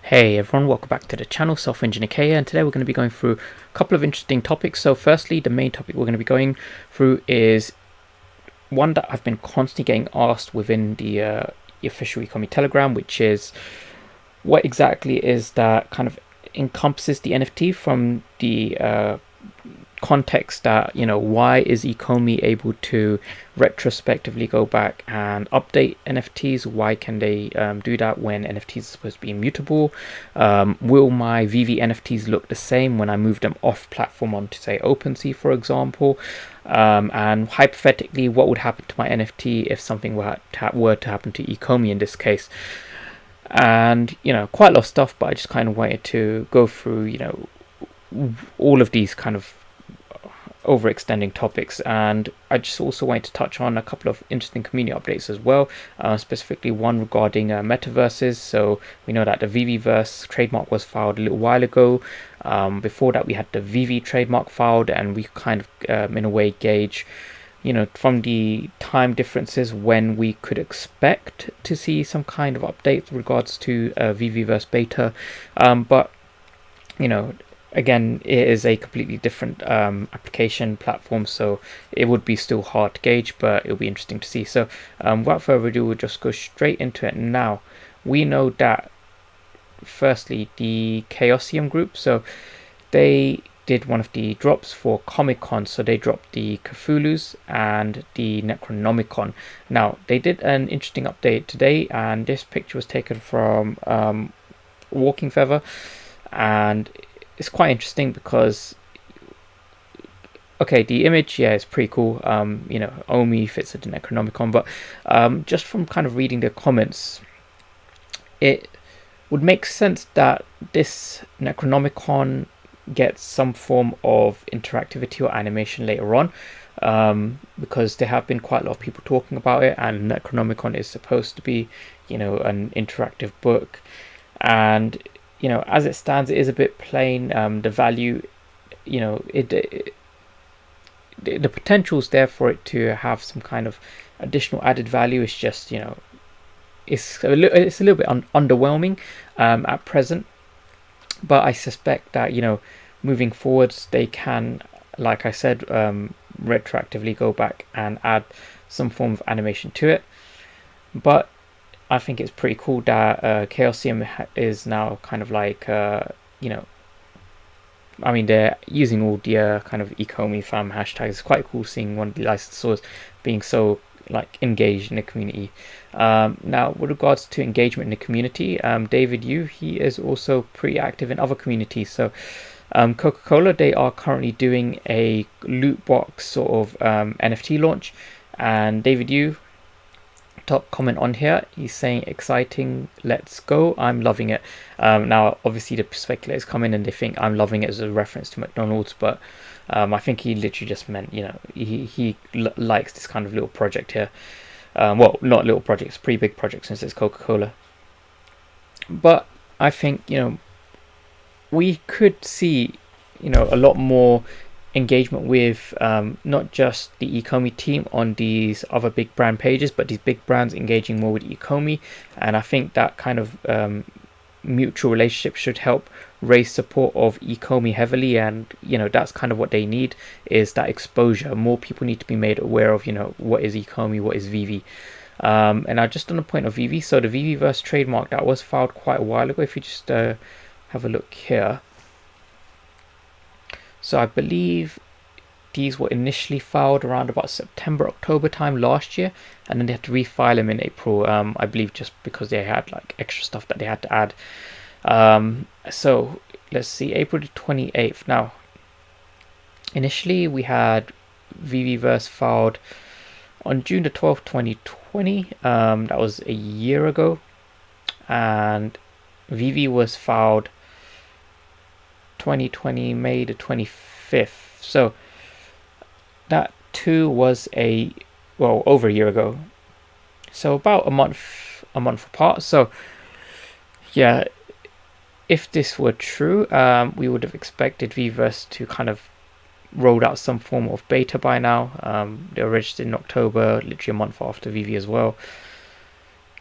Hey everyone, welcome back to the channel, Software Engineer K, and today we're going to be going through a couple of interesting topics. So firstly, the main topic we're going to be going through is one that I've been constantly getting asked within the official Ecomi Telegram, which is what exactly is that kind of encompasses the NFT from the context that, why is Ecomi able to retrospectively go back and update NFTs? Why can they do that when NFTs are supposed to be immutable? Will my VeVe NFTs look the same when I move them off platform onto, say, OpenSea, for example? And hypothetically, what would happen to my NFT if something were to happen to Ecomi in this case? And quite a lot of stuff, but I just kind of wanted to go through all of these kind of overextending topics, and I just also wanted to touch on a couple of interesting community updates as well, specifically one regarding metaverses. So we know that the VeVeVerse trademark was filed a little while ago. Before that we had the VeVe trademark filed, and we kind of in a way gauge from the time differences when we could expect to see some kind of update with regards to VeVeVerse beta, but again, it is a completely different application platform, so it would be still hard to gauge, but it'll be interesting to see. So without further ado, we'll just go straight into it now. We know that firstly the Chaosium group, so they did one of the drops for Comic-Con, so they dropped the Cthulhu's and the Necronomicon. Now they did an interesting update today, and this picture was taken from LoriWalkingFeather, and it's quite interesting because, okay, the image, yeah, it's pretty cool. OMI fits at the Necronomicon, but just from kind of reading the comments, it would make sense that this Necronomicon gets some form of interactivity or animation later on, because there have been quite a lot of people talking about it, and Necronomicon is supposed to be, an interactive book, and as it stands, it is a bit plain. The value, the potential is there for it to have some kind of additional added value. It's just, it's a little bit underwhelming at present. But I suspect that, moving forwards, they can, like I said, retroactively go back and add some form of animation to it. But I think it's pretty cool that Chaosium is now kind of like, I mean, they're using all the kind of Ecomi fam hashtags. It's quite cool seeing one of the licensors being so like engaged in the community. Now, with regards to engagement in the community, David Yu, he is also pretty active in other communities. So Coca-Cola, they are currently doing a loot box sort of NFT launch, and David Yu, top comment on here, he's saying exciting, let's go, I'm loving it. Now obviously the speculators come in and they think I'm loving it as a reference to McDonald's, but I think he literally just meant he likes this kind of little project here. Well, not little projects, pretty big project since it's Coca-Cola. But I think we could see a lot more engagement with not just the Ecomi team on these other big brand pages, but these big brands engaging more with Ecomi, and I think that kind of mutual relationship should help raise support of Ecomi heavily, and that's kind of what they need, is that exposure. More people need to be made aware of what is Ecomi, what is VeVe. And now just on the point of VeVe, so the VeVeVerse trademark that was filed quite a while ago. If you just have a look here, so I believe these were initially filed around about September, October time last year, and then they had to refile them in April, I believe, just because they had like extra stuff that they had to add. So let's see, April the 28th. Now, initially we had VeVeVerse filed on June the 12th, 2020. That was a year ago, and VeVe was filed 2020 May the 25th, so that too was over a year ago, so about a month apart. So yeah, if this were true, we would have expected VeVeVerse to kind of rolled out some form of beta by now. They were registered in October, literally a month after VeVe as well.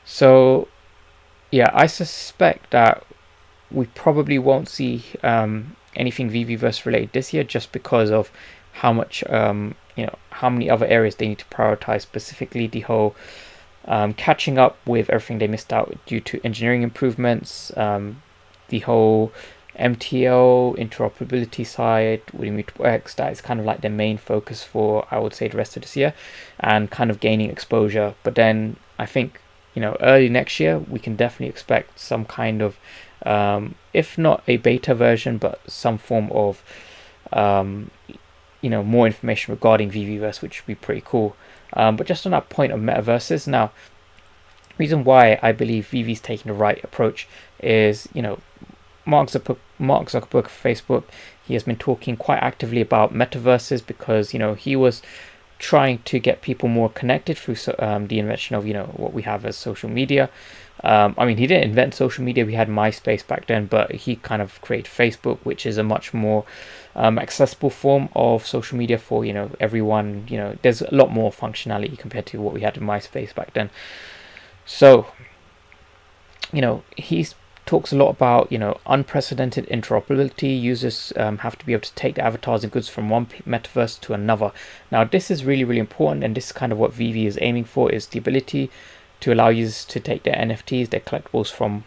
So yeah, I suspect that we probably won't see anything VeVeVerse related this year, just because of how much how many other areas they need to prioritize, specifically the whole catching up with everything they missed out due to engineering improvements, the whole MTO interoperability side with Immutable X. That is kind of like their main focus for, I would say, the rest of this year, and kind of gaining exposure. But then I think, early next year we can definitely expect some kind of if not a beta version, but some form of more information regarding VeVeVerse, which would be pretty cool. But just on that point of metaverses, now, reason why I believe VeVe's taking the right approach is, Mark Zuckerberg of Facebook, he has been talking quite actively about metaverses because, he was trying to get people more connected through the invention of, what we have as social media. He didn't invent social media. We had MySpace back then, but he kind of created Facebook, which is a much more accessible form of social media for, everyone. There's a lot more functionality compared to what we had in MySpace back then. So, he's talks a lot about unprecedented interoperability. Users have to be able to take the avatars and goods from one metaverse to another. Now this is really, really important, and this is kind of what VeVe is aiming for, is the ability to allow users to take their NFTs, their collectibles, from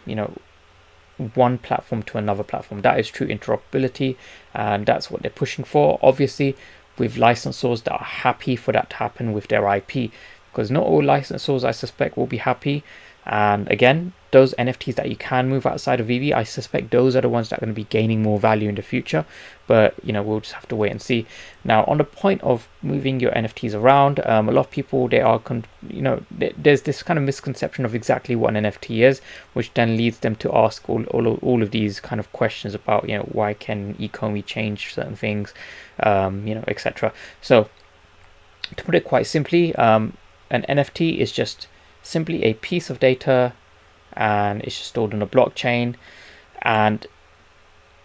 one platform to another platform. That is true interoperability, and that's what they're pushing for, obviously with licensors that are happy for that to happen with their IP, because not all licensors, I suspect, will be happy. And again, those NFTs that you can move outside of VeVe, I suspect those are the ones that are going to be gaining more value in the future. But we'll just have to wait and see. Now, on the point of moving your NFTs around, a lot of people, they are there's this kind of misconception of exactly what an NFT is, which then leads them to ask all of these kind of questions about why can eComi change certain things, etc. So to put it quite simply, an NFT is just simply a piece of data, and it's just stored on a blockchain. And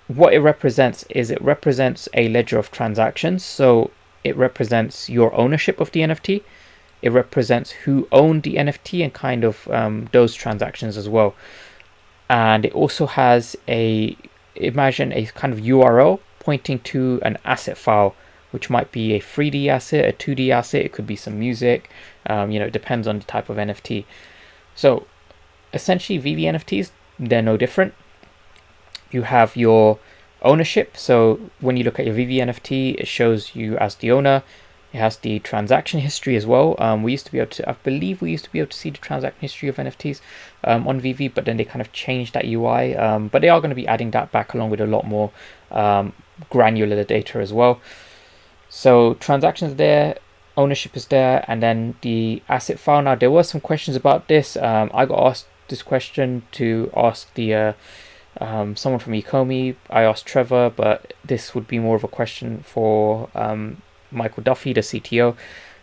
what it represents is, it represents a ledger of transactions. So it represents your ownership of the NFT. It represents who owned the NFT and kind of those transactions as well. And it also has imagine a kind of URL pointing to an asset file, which might be a 3D asset, a 2D asset, it could be some music, it depends on the type of NFT. So essentially VeVe NFTs, they're no different. You have your ownership, so when you look at your VeVe NFT, it shows you as the owner. It has the transaction history as well. I believe we used to be able to see the transaction history of NFTs on VeVe, but then they kind of changed that UI. But they are going to be adding that back, along with a lot more granular data as well. So transactions there, ownership is there, and then the asset file. Now there were some questions about this. I got asked this question to ask the someone from eComi. I asked Trevor, but this would be more of a question for Michael Duffy, the CTO.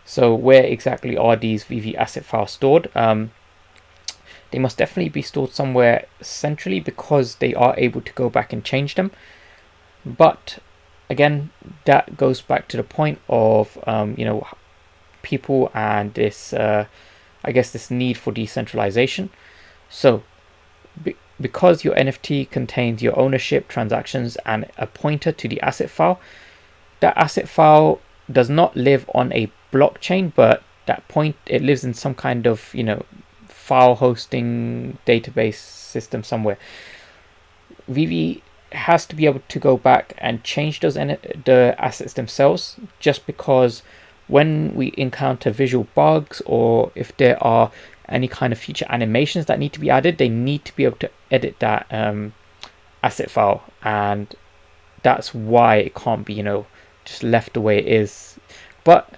So where exactly are these VeVe asset files stored? They must definitely be stored somewhere centrally, because they are able to go back and change them. But again, that goes back to the point of people and this I guess this need for decentralization. So because your NFT contains your ownership, transactions, and a pointer to the asset file, that asset file does not live on a blockchain, but it lives in some kind of file hosting database system somewhere. VeVe has to be able to go back and change the assets themselves, just because when we encounter visual bugs, or if there are any kind of future animations that need to be added, they need to be able to edit that asset file, and that's why it can't be just left the way it is. But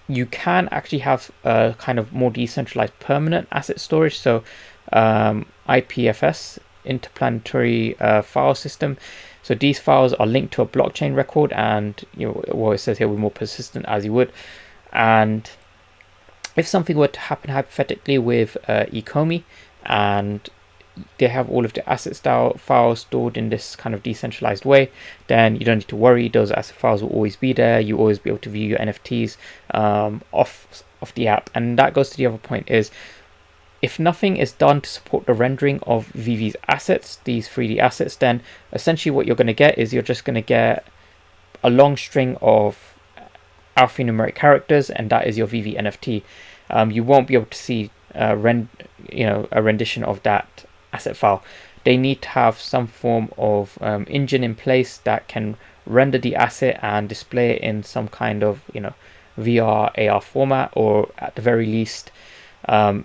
you can actually have a kind of more decentralized permanent asset storage, so IPFS, interplanetary file system. So these files are linked to a blockchain record, and what it says here, we're more persistent as you would. And if something were to happen hypothetically with eComi, and they have all of the asset style files stored in this kind of decentralized way, then you don't need to worry. Those asset files will always be there. You always be able to view your NFTs off the app. And that goes to the other point, is if nothing is done to support the rendering of VeVe's assets, these 3D assets, then essentially what you're going to get is you're just going to get a long string of alphanumeric characters, and that is your VeVe NFT. You won't be able to see a rendition of that asset file. They need to have some form of engine in place that can render the asset and display it in some kind of VR AR format, or at the very least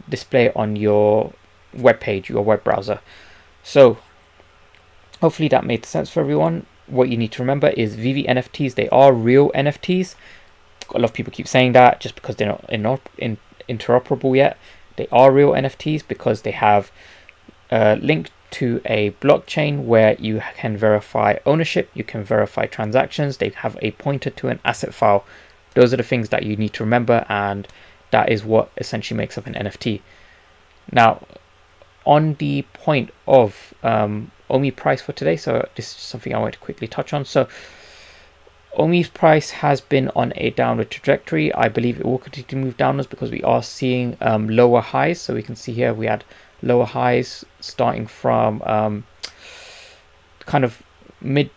display it on your web page, your web browser. So hopefully that made sense for everyone. What you need to remember is VeVe NFTs, they are real NFTs. A lot of people keep saying that just because they're not interoperable yet. They are real NFTs because they have linked to a blockchain where you can verify ownership, you can verify transactions, they have a pointer to an asset file. Those are the things that you need to remember, and that is what essentially makes up an NFT. Now, on the point of OMI Price for today, so this is something I want to quickly touch on. So OMI's price has been on a downward trajectory. I believe it will continue to move downwards because we are seeing lower highs. So we can see here we had lower highs starting from kind of mid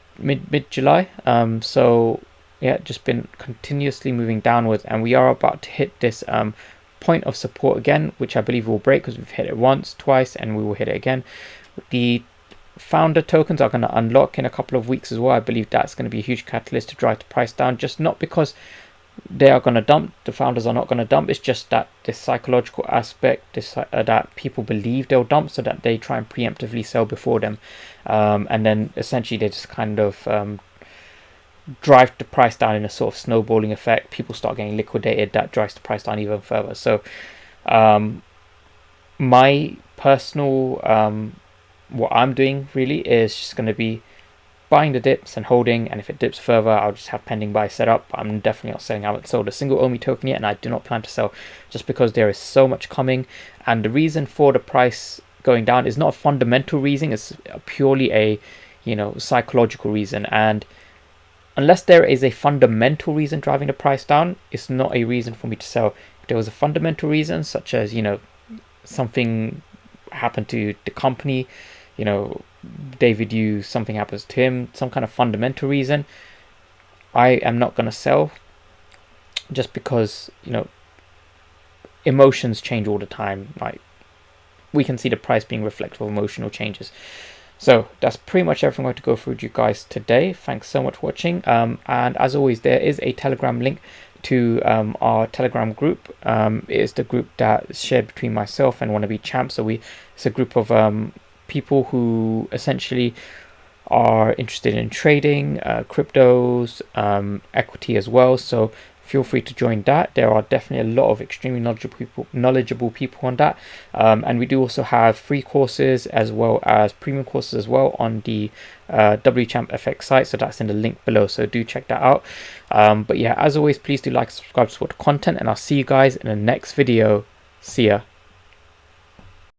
July. So yeah, just been continuously moving downwards, and we are about to hit this point of support again, which I believe will break because we've hit it once, twice, and we will hit it again. The founder tokens are going to unlock in a couple of weeks as well. I believe that's going to be a huge catalyst to drive the price down, just not because they are going to dump, the founders are not going to dump, it's just that this psychological aspect, this that people believe they'll dump, so that they try and preemptively sell before them, and then essentially they just kind of drive the price down in a sort of snowballing effect. People start getting liquidated, that drives the price down even further. So my personal what I'm doing really is just going to be buying the dips and holding, and if it dips further I'll just have pending buy set up. I'm definitely not selling. I haven't sold a single OMI token yet, and I do not plan to sell, just because there is so much coming. And the reason for the price going down is not a fundamental reason, it's purely a psychological reason. And unless there is a fundamental reason driving the price down, it's not a reason for me to sell. If there was a fundamental reason, such as something happened to the company, David Yu, something happens to him, some kind of fundamental reason, I am not going to sell, just because emotions change all the time. Like, we can see the price being reflective of emotional changes. So that's pretty much everything I'm going to go through with you guys today. Thanks so much for watching, and as always, there is a Telegram link to our Telegram group. It is the group that is shared between myself and Wannabe Champ. So it's a group of people who essentially are interested in trading, cryptos, equity as well. So feel free to join that. There are definitely a lot of extremely knowledgeable people on that, and we do also have free courses as well as premium courses as well on the WChamp FX site. So that's in the link below, so do check that out. But yeah, as always, please do like, subscribe, support the content, and I'll see you guys in the next video. See ya.